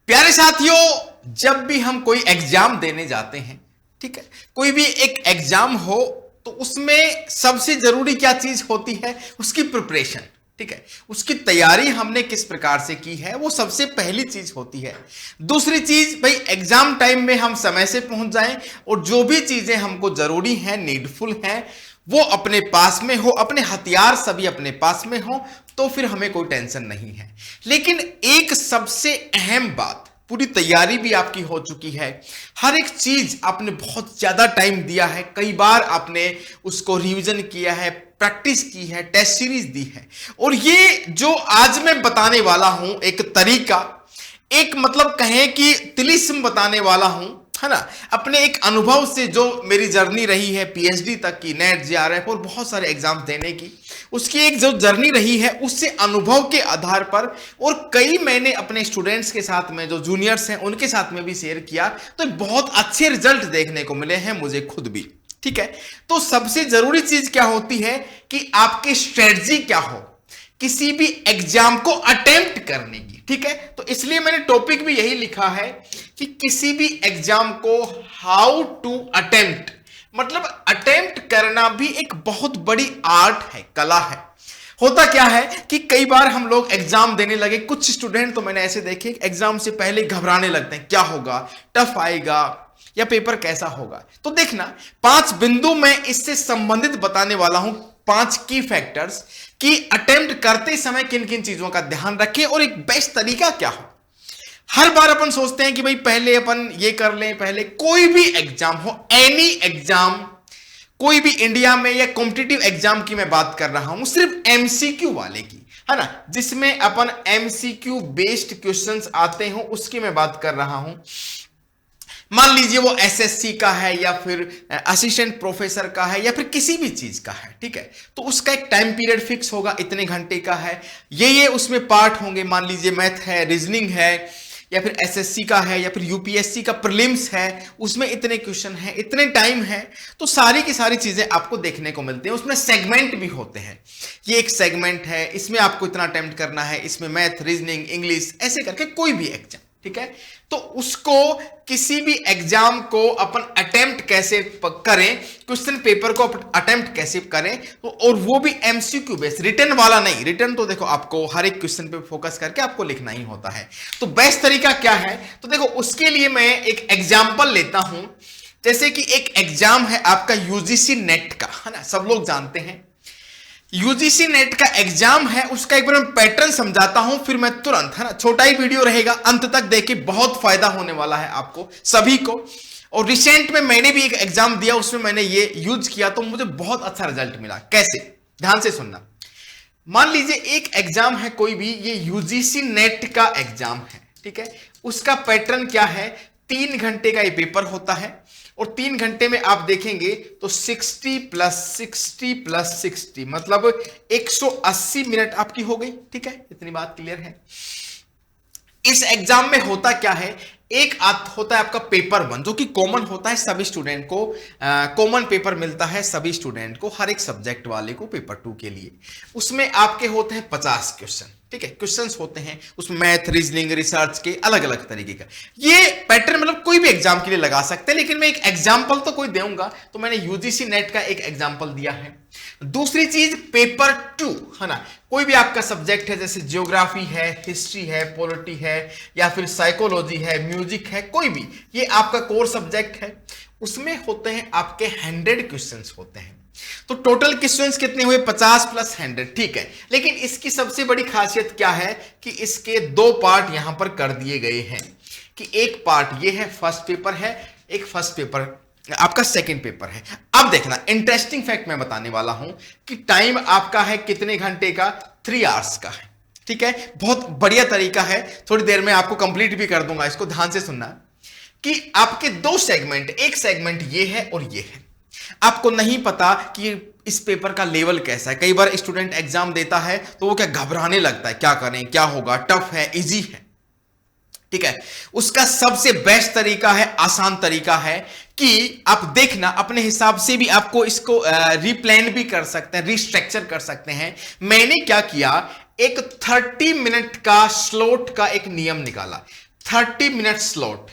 प्यारे साथियों, जब भी हम कोई एग्जाम देने जाते हैं, ठीक है, कोई भी एक एग्जाम हो तो उसमें सबसे जरूरी क्या चीज होती है? उसकी प्रिपरेशन। ठीक है, उसकी तैयारी हमने किस प्रकार से की है, वो सबसे पहली चीज होती है। दूसरी चीज, भाई एग्जाम टाइम में हम समय से पहुंच जाएं और जो भी चीजें हमको जरूरी हैं, नीडफुल हैं, वो अपने पास में हो, अपने हथियार सभी अपने पास में हो, तो फिर हमें कोई टेंशन नहीं है। लेकिन एक सबसे अहम बात, पूरी तैयारी भी आपकी हो चुकी है, हर एक चीज आपने बहुत ज्यादा टाइम दिया है, कई बार आपने उसको रिवीजन किया है, प्रैक्टिस की है, टेस्ट सीरीज दी है, और ये जो आज मैं बताने वाला हूं एक तरीका, एक मतलब कहें कि तिलिस्म बताने वाला हूं, है ना, अपने एक अनुभव से जो मेरी जर्नी रही है पीएचडी तक की, नेट जेआरएफ और बहुत सारे एग्जाम देने की, उसकी एक जो जर्नी रही है उससे अनुभव के आधार पर, और कई मैंने अपने स्टूडेंट्स के साथ में जो जूनियर्स हैं उनके साथ में भी शेयर किया, तो बहुत अच्छे रिजल्ट देखने को मिले हैं मुझे खुद भी। ठीक है, तो सबसे जरूरी चीज क्या होती है कि आपकी स्ट्रेटजी क्या हो किसी भी एग्जाम को अटेम्प्ट करने की। ठीक है, तो इसलिए मैंने टॉपिक भी यही लिखा है कि किसी भी एग्जाम को हाउ टू अटेम्प्ट, मतलब अटेम्प्ट करना भी एक बहुत बड़ी आर्ट है, कला है। होता क्या है कि कई बार हम लोग एग्जाम देने लगे, कुछ स्टूडेंट तो मैंने ऐसे देखे एग्जाम से पहले घबराने लगते हैं, क्या होगा, टफ आएगा या पेपर कैसा होगा। तो देखना, 5 बिंदु मैं इससे संबंधित बताने वाला हूं, 5 की फैक्टर्स कि अटेम्प्ट करते समय किन किन चीजों का ध्यान रखें और एक बेस्ट तरीका क्या हो। हर बार अपन सोचते हैं कि भाई पहले अपन ये कर लें, पहले कोई भी एग्जाम हो, एनी एग्जाम, कोई भी इंडिया में या कॉम्पिटिटिव एग्जाम की मैं बात कर रहा हूं, सिर्फ एमसीक्यू वाले की, है ना, जिसमें अपन एमसीक्यू बेस्ड क्वेश्चंस आते हो उसकी मैं बात कर रहा हूं। मान लीजिए वो एसएससी का है या फिर असिस्टेंट प्रोफेसर का है या फिर किसी भी चीज का है। ठीक है, तो उसका एक टाइम पीरियड फिक्स होगा, इतने घंटे का है, ये उसमें पार्ट होंगे। मान लीजिए मैथ है, रीजनिंग है, या फिर एसएससी का है या फिर यूपीएससी का प्रीलिम्स है, उसमें इतने क्वेश्चन है, इतने टाइम है, तो सारी की सारी चीजें आपको देखने को मिलती हैं। उसमें सेगमेंट भी होते हैं, ये एक सेगमेंट है, इसमें आपको इतना अटेम्प्ट करना है, इसमें मैथ, रीजनिंग, इंग्लिश, ऐसे करके कोई भी एग्जाम। ठीक है, तो उसको किसी भी एग्जाम को अपन अटेम्प्ट कैसे करें, क्वेश्चन पेपर को अटेम्प्ट कैसे करें, तो और वो भी एमसीक्यू बेस्ड, रिटन वाला नहीं। रिटन तो देखो आपको हर एक क्वेश्चन पे फोकस करके आपको लिखना ही होता है। तो बेस्ट तरीका क्या है, तो देखो उसके लिए मैं एक एग्जाम्पल लेता हूं। जैसे कि एक एग्जाम है आपका यूजीसी नेट का, है ना, सब लोग जानते हैं यूजीसी नेट का एग्जाम है, उसका एक बार मैं पैटर्न समझाता हूं, फिर मैं तुरंत, है ना, छोटा ही वीडियो रहेगा, अंत तक देखिए, बहुत फायदा होने वाला है आपको सभी को। और रिसेंट में मैंने भी एक एग्जाम दिया, उसमें मैंने ये यूज किया तो मुझे बहुत अच्छा रिजल्ट मिला। कैसे, ध्यान से सुनना। मान लीजिए एक एग्जाम है कोई भी, ये यूजीसी नेट का एग्जाम है। ठीक है, उसका पैटर्न क्या है, 3 घंटे का ये पेपर होता है और 3 घंटे में आप देखेंगे तो 60 + 60 + 60 मतलब 180 मिनट आपकी हो गई। ठीक है, इतनी बात क्लियर है। इस एग्जाम में होता क्या है, एक होता है आपका पेपर 1 जो कि कॉमन होता है सभी स्टूडेंट को, कॉमन पेपर मिलता है सभी स्टूडेंट को, हर एक सब्जेक्ट वाले को पेपर 2 के लिए। उसमें आपके होते हैं 50 क्वेश्चन। ठीक है, क्वेश्चंस होते हैं उसमें मैथ, रीजनिंग, रिसर्च के अलग अलग तरीके का। ये पैटर्न मतलब कोई भी एग्जाम के लिए लगा सकते हैं, लेकिन मैं एक एग्जांपल तो कोई दूंगा, तो मैंने यूजीसी नेट का एक एग्जांपल दिया है। दूसरी चीज पेपर 2, है ना, कोई भी आपका सब्जेक्ट है, जैसे ज्योग्राफी है, हिस्ट्री है, पॉलिटी है, या फिर साइकोलॉजी है, म्यूजिक है, कोई भी ये आपका कोर सब्जेक्ट है, उसमें होते हैं आपके 100 क्वेश्चंस होते हैं। तो टोटल क्वेश्चंस कितने हुए, 50 + 100। ठीक है, लेकिन इसकी सबसे बड़ी खासियत क्या है कि इसके 2 पार्ट यहां पर कर दिए गए हैं, कि एक पार्ट ये है, फर्स्ट पेपर है, एक फर्स्ट पेपर आपका सेकंड पेपर है। अब देखना, इंटरेस्टिंग फैक्ट मैं बताने वाला हूं कि टाइम आपका है कितने घंटे का, 3 आवर्स का है। ठीक है, बहुत बढ़िया तरीका है, थोड़ी देर में आपको कंप्लीट भी कर दूंगा, इसको ध्यान से सुनना कि आपके 2 सेगमेंट, एक सेगमेंट ये है और ये है। आपको नहीं पता कि इस पेपर का लेवल कैसा है, कई बार स्टूडेंट एग्जाम देता है तो वो क्या घबराने लगता है, क्या करें, क्या होगा, टफ है, इजी है। ठीक है, उसका सबसे बेस्ट तरीका है, आसान तरीका है कि आप देखना अपने हिसाब से भी आपको इसको रिप्लान भी कर सकते हैं, रिस्ट्रक्चर कर सकते हैं। मैंने क्या किया, एक 30 मिनट का स्लॉट का एक नियम निकाला। 30 मिनट स्लॉट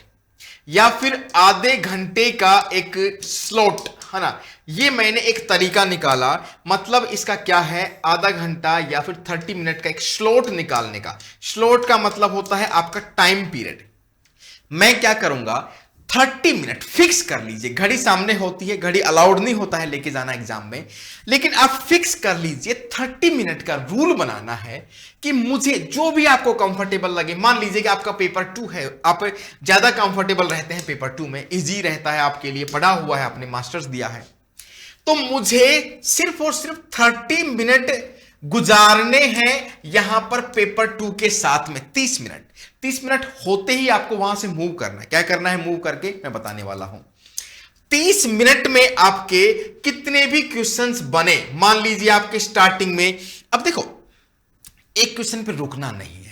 या फिर आधे घंटे का एक स्लॉट, है ना, ये मैंने एक तरीका निकाला। मतलब इसका क्या है, आधा घंटा या फिर 30 मिनट का एक स्लॉट निकालने का। स्लॉट का मतलब होता है आपका टाइम पीरियड। मैं क्या करूंगा, 30 मिनट फिक्स कर लीजिए। घड़ी सामने होती है, घड़ी अलाउड नहीं होता है लेके जाना एग्जाम में, लेकिन आप फिक्स कर लीजिए 30 मिनट का रूल बनाना है कि मुझे जो भी आपको कंफर्टेबल लगे। मान लीजिए कि आपका पेपर 2 है, आप ज्यादा कंफर्टेबल रहते हैं पेपर 2 में, इजी रहता है आपके लिए, पढ़ा हुआ है, आपने मास्टर्स दिया है, तो मुझे सिर्फ और सिर्फ 30 मिनट गुजारने हैं यहां पर पेपर 2 के साथ में। 30 मिनट होते ही आपको वहां से मूव करना है। क्या करना है, मूव करके मैं बताने वाला हूं। 30 मिनट में आपके कितने भी क्वेश्चंस बने, मान लीजिए आपके स्टार्टिंग में, अब देखो एक क्वेश्चन पे रुकना नहीं है,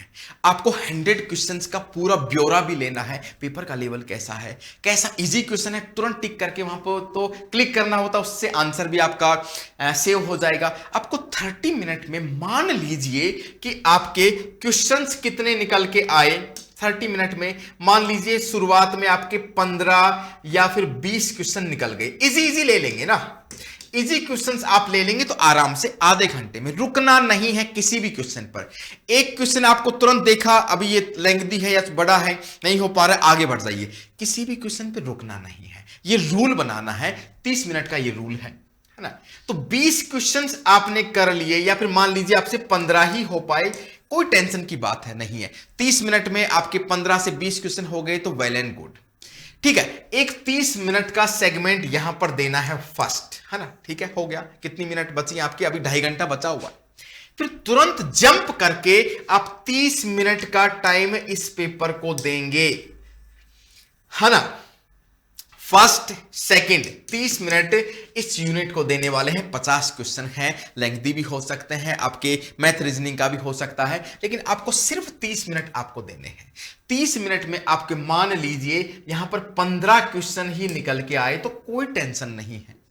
आपको 100 क्वेश्चंस का पूरा ब्यौरा भी लेना है। पेपर का लेवल कैसा है, कैसा इजी क्वेश्चन है, तुरंत टिक करके वहां पर तो क्लिक करना होता है, उससे आंसर भी आपका सेव हो जाएगा। आपको 30 मिनट में मान लीजिए कि आपके क्वेश्चंस कितने निकल के आए। 30 मिनट में मान लीजिए शुरुआत में आपके 15 या फिर 20 क्वेश्चन निकल गए। इजी ले लेंगे ना, इजी क्वेश्चंस आप ले लेंगे तो आराम से आधे घंटे में। रुकना नहीं है किसी भी क्वेश्चन पर। एक क्वेश्चन आपको तुरंत देखा, अभी ये लेंथी है या बड़ा है, नहीं हो पा रहा है, आगे बढ़ जाइए। किसी भी क्वेश्चन पे रुकना नहीं है, ये रूल बनाना है। 30 मिनट का ये रूल है ना। तो 20 क्वेश्चंस आपने कर लिए या फिर मान लीजिए आपसे 15 ही हो पाए, कोई टेंशन की बात है नहीं है। 30 मिनट में आपके 15 से 20 क्वेश्चन हो गए तो वेल एंड गुड, ठीक है। एक 30 मिनट का सेगमेंट यहां पर देना है फर्स्ट, है ना, ठीक है। हो गया, कितनी मिनट बची आपकी, अभी 2.5 घंटा बचा हुआ। फिर तुरंत जंप करके आप 30 मिनट का टाइम इस पेपर को देंगे, है ना। फर्स्ट सेकंड 30 मिनट इस यूनिट को देने वाले हैं। 50 क्वेश्चन हैं, लेंथी भी हो सकते हैं, आपके मैथ रीजनिंग का भी हो सकता है, लेकिन आपको सिर्फ 30 मिनट आपको देने हैं। 30 मिनट में आपके मान लीजिए यहां पर 15 क्वेश्चन ही निकल के आए तो कोई टेंशन नहीं है।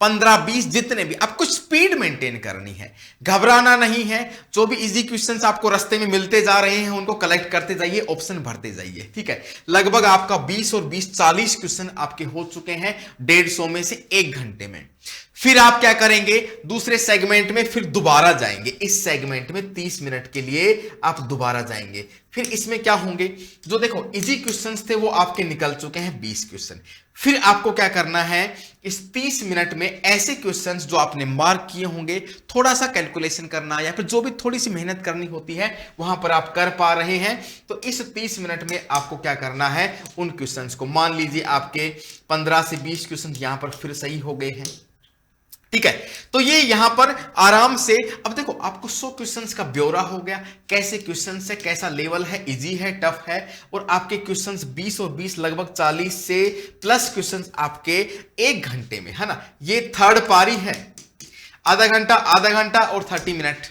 15-20 जितने भी, आपको स्पीड मेंटेन करनी है, घबराना नहीं है। जो भी इजी क्वेश्चंस आपको रास्ते में मिलते जा रहे हैं उनको कलेक्ट करते जाइए, ऑप्शन भरते जाइए, ठीक है। लगभग आपका 20 और 20 40 क्वेश्चन आपके हो चुके हैं 150 में से 1 घंटे में। फिर आप क्या करेंगे, दूसरे सेगमेंट में फिर दोबारा जाएंगे। इस सेगमेंट में 30 मिनट के लिए आप दोबारा जाएंगे। फिर इसमें क्या होंगे, जो देखो इजी क्वेश्चंस थे वो आपके निकल चुके हैं 20 क्वेश्चन। फिर आपको क्या करना है, इस 30 मिनट में ऐसे क्वेश्चंस जो आपने मार्क किए होंगे, थोड़ा सा कैलकुलेशन करना या फिर जो भी थोड़ी सी मेहनत करनी होती है वहां पर आप कर पा रहे हैं, तो इस 30 मिनट में आपको क्या करना है, उन क्वेश्चंस को, मान लीजिए आपके 15 से 20 क्वेश्चन यहां पर फिर सही हो गए हैं, ठीक है। तो ये यहां पर आराम से, अब देखो आपको 100 क्वेश्चंस का ब्यौरा हो गया, कैसे क्वेश्चंस है, कैसा लेवल है, इजी है, टफ है, और आपके क्वेश्चंस 20 और 20 लगभग 40 से प्लस क्वेश्चंस आपके 1 घंटे में, है ना। ये थर्ड पारी है, आधा घंटा और 30 मिनट,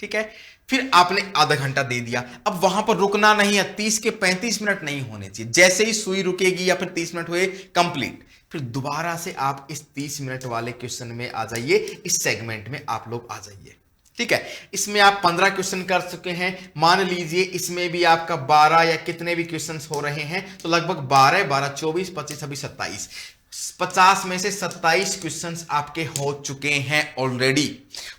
ठीक है। फिर आपने आधा घंटा दे दिया, अब वहां पर रुकना नहीं है। 30 के 35 मिनट नहीं होने चाहिए, जैसे ही सुई रुकेगी या फिर 30 मिनट हुए कंप्लीट, फिर दोबारा से आप इस 30 मिनट वाले क्वेश्चन में आ जाइए, इस सेगमेंट में आप लोग आ जाइए, ठीक है। इसमें आप 15 क्वेश्चन कर चुके हैं, मान लीजिए इसमें भी आपका 12 या कितने भी क्वेश्चंस हो रहे हैं, तो लगभग 12 24 25 26 27 50 में से 27 क्वेश्चंस आपके हो चुके हैं ऑलरेडी।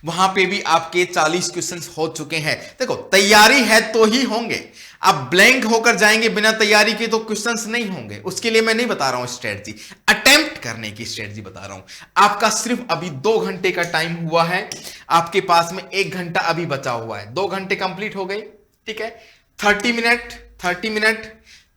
वहां पे भी आपके 40 क्वेश्चंस हो चुके हैं। देखो तैयारी है तो ही होंगे, आप ब्लैंक होकर जाएंगे बिना तैयारी के तो क्वेश्चंस नहीं होंगे। उसके लिए मैं नहीं बता रहा हूं स्ट्रेटजी, अटेम्प्ट करने की स्ट्रेटजी बता रहा हूं। आपका सिर्फ अभी 2 घंटे का टाइम हुआ है, आपके पास में 1 घंटा अभी बचा हुआ है, 2 घंटे कंप्लीट हो गए, ठीक है। 30 मिनट 30 मिनट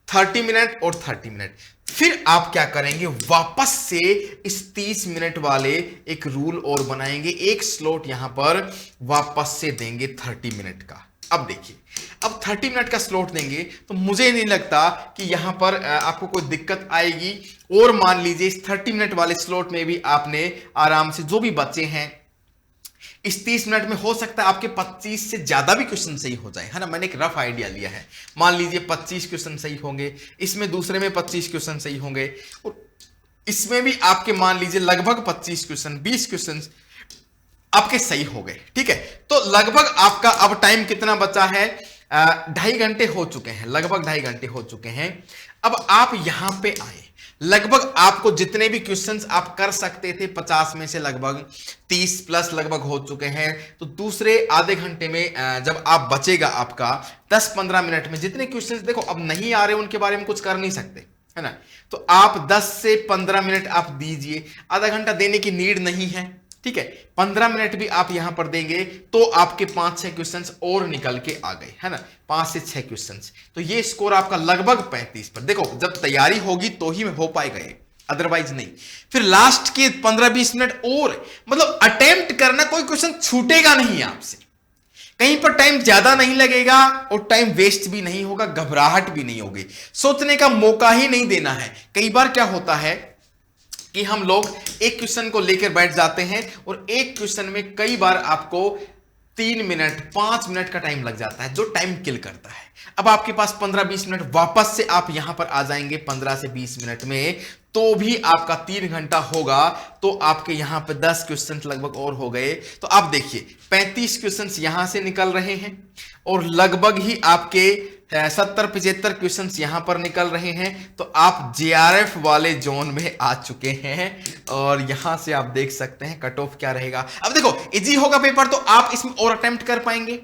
30 मिनट और 30 मिनट। फिर आप क्या करेंगे, वापस से इस 30 मिनट वाले एक रूल और बनाएंगे, एक स्लॉट यहां पर वापस से देंगे 30 मिनट का। अब देखिए, अब 30 मिनट का स्लॉट देंगे तो मुझे नहीं लगता कि यहां पर आपको कोई दिक्कत आएगी। और मान लीजिए इस 30 मिनट वाले स्लॉट में भी आपने आराम से जो भी बच्चे हैं, इस 30 मिनट में हो सकता है आपके 25 से ज्यादा भी क्वेश्चन सही हो जाए, है ना। मैंने एक रफ आइडिया लिया है, मान लीजिए 25 क्वेश्चन सही होंगे, इसमें दूसरे में 25 क्वेश्चन सही होंगे, और इसमें भी आपके मान लीजिए लगभग 25 क्वेश्चन 20 क्वेश्चन आपके सही हो गए, ठीक है। तो लगभग आपका अब टाइम कितना बचा है, 2.5 घंटे हो चुके हैं, लगभग 2.5 घंटे हो चुके हैं। अब आप यहां पे आए, लगभग आपको जितने भी क्वेश्चंस आप कर सकते थे 50 में से लगभग 30 प्लस लगभग हो चुके हैं। तो दूसरे आधे घंटे में जब आप बचेगा आपका 10-15 मिनट में जितने क्वेश्चंस देखो अब नहीं आ रहे उनके बारे में कुछ कर नहीं सकते, है ना। तो आप 10 से 15 मिनट आप दीजिए, आधा घंटा देने की नीड नहीं है, ठीक है। 15 मिनट भी आप यहां पर देंगे तो आपके 5-6 क्वेश्चंस और निकल के आ गए, है ना, 5 से 6 क्वेश्चंस। तो ये स्कोर आपका लगभग 35 पर। देखो जब तैयारी होगी तो ही हो पाएगा ये, अदरवाइज नहीं। फिर लास्ट के 15-20 मिनट और मतलब अटेम्प्ट करना, कोई क्वेश्चन छूटेगा नहीं आपसे, कहीं पर टाइम ज्यादा नहीं लगेगा और टाइम वेस्ट भी नहीं होगा, घबराहट भी नहीं होगी, सोचने का मौका ही नहीं देना है। कई बार क्या होता है कि हम लोग एक क्वेश्चन को लेकर बैठ जाते हैं और एक क्वेश्चन में कई बार आपको 3 मिनट 5 मिनट का टाइम लग जाता है, जो टाइम किल करता है। अब आपके पास 15-20 मिनट वापस से आप यहां पर आ जाएंगे 15 से 20 मिनट में, तो भी आपका 3 घंटा होगा। तो आपके यहां पर 10 क्वेश्चन लगभग और हो गए। तो आप देखिए 35 क्वेश्चन यहां से निकल रहे हैं और लगभग ही आपके 70-75 क्वेश्चंस यहां पर निकल रहे हैं। तो आप जेआरएफ वाले जोन में आ चुके हैं और यहां से आप देख सकते हैं कट ऑफ क्या रहेगा। अब देखो इजी होगा पेपर तो आप इसमें और अटेम्प्ट कर पाएंगे,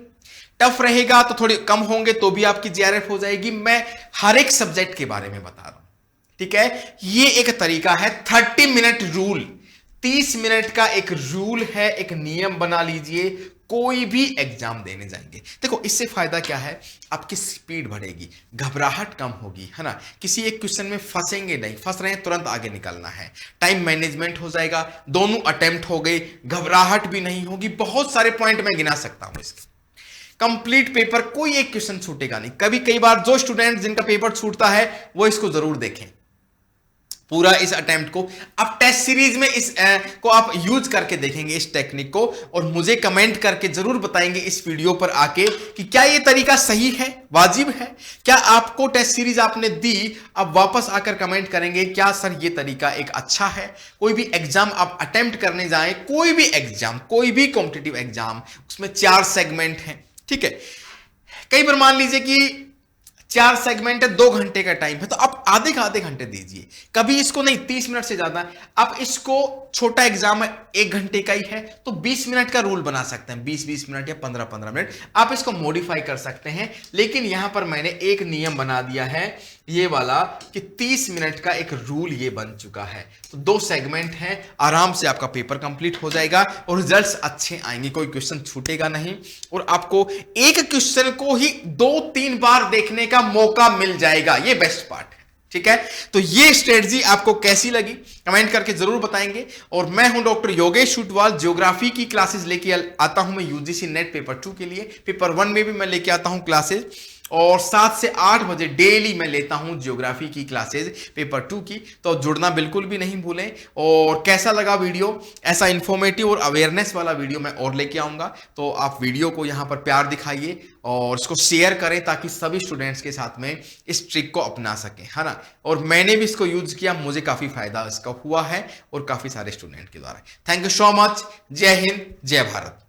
टफ रहेगा तो थोड़े कम होंगे तो भी आपकी जेआरएफ हो जाएगी। मैं हर एक सब्जेक्ट के बारे में बता रहा हूं, ठीक है। ये एक तरीका है 30 मिनट रूल, 30 मिनट का एक रूल है, एक नियम बना लीजिए। कोई भी एग्जाम देने जाएंगे, देखो इससे फायदा क्या है, आपकी स्पीड बढ़ेगी, घबराहट कम होगी, है ना। किसी एक क्वेश्चन में फंसेंगे नहीं, फंस रहे हैं तुरंत आगे निकलना है, टाइम मैनेजमेंट हो जाएगा, दोनों अटेम्प्ट हो गए, घबराहट भी नहीं होगी। बहुत सारे पॉइंट मैं गिना सकता हूं इसके। कंप्लीट पेपर, कोई एक क्वेश्चन छूटेगा नहीं। कई बार जो स्टूडेंट जिनका पेपर छूटता है वो इसको जरूर देखें, पूरा इस अटेम्प्ट को। अब टेस्ट सीरीज में इस को आप यूज करके देखेंगे इस टेक्निक को, और मुझे कमेंट करके जरूर बताएंगे इस वीडियो पर आके कि क्या ये तरीका सही है, वाजिब है। क्या आपको टेस्ट सीरीज आपने दी, अब वापस आकर कमेंट करेंगे क्या सर ये तरीका एक अच्छा है। कोई भी एग्जाम आप अटेम्प्ट करने जाएं, कोई भी एग्जाम, कोई भी कॉम्पिटिटिव एग्जाम, उसमें 4 सेगमेंट हैं, ठीक है। कई बार मान लीजिए कि 4 सेगमेंट है, 2 घंटे का टाइम है, तो आप आधे घंटे दीजिए। कभी इसको नहीं 30 मिनट से ज्यादा, आप इसको छोटा एग्जाम है 1 घंटे का ही है तो 20 मिनट का रूल बना सकते हैं, 20-20 मिनट या 15-15 मिनट आप इसको मॉडिफाई कर सकते हैं। लेकिन यहां पर मैंने एक नियम बना दिया है ये वाला कि 30 मिनट का एक रूल ये बन चुका है। तो 2 सेगमेंट हैं, आराम से आपका पेपर कंप्लीट हो जाएगा और रिजल्ट्स अच्छे आएंगे, कोई क्वेश्चन छूटेगा नहीं और आपको एक क्वेश्चन को ही 2-3 बार देखने का मौका मिल जाएगा। ये बेस्ट पार्ट है, ठीक है। तो ये स्ट्रेटजी आपको कैसी लगी कमेंट करके जरूर बताएंगे। और मैं हूं डॉक्टर योगेश ऊंटवाल, ज्योग्राफी की क्लासेस लेके आता हूं मैं यूजीसी नेट पेपर 2 के लिए। पेपर 1 में भी मैं लेके आता हूं क्लासेस, और 7 से 8 बजे डेली मैं लेता हूं ज्योग्राफी की क्लासेस पेपर 2 की। तो जुड़ना बिल्कुल भी नहीं भूलें। और कैसा लगा वीडियो, ऐसा इंफॉर्मेटिव और अवेयरनेस वाला वीडियो मैं और लेके आऊंगा। तो आप वीडियो को यहां पर प्यार दिखाइए और इसको शेयर करें ताकि सभी स्टूडेंट्स के साथ में इस ट्रिक को अपना सकें, है ना। और मैंने भी इसको यूज किया, मुझे काफी फायदा इसका हुआ है और काफी सारे स्टूडेंट के द्वारा। Thank you so much. जय हिंद, जय भारत।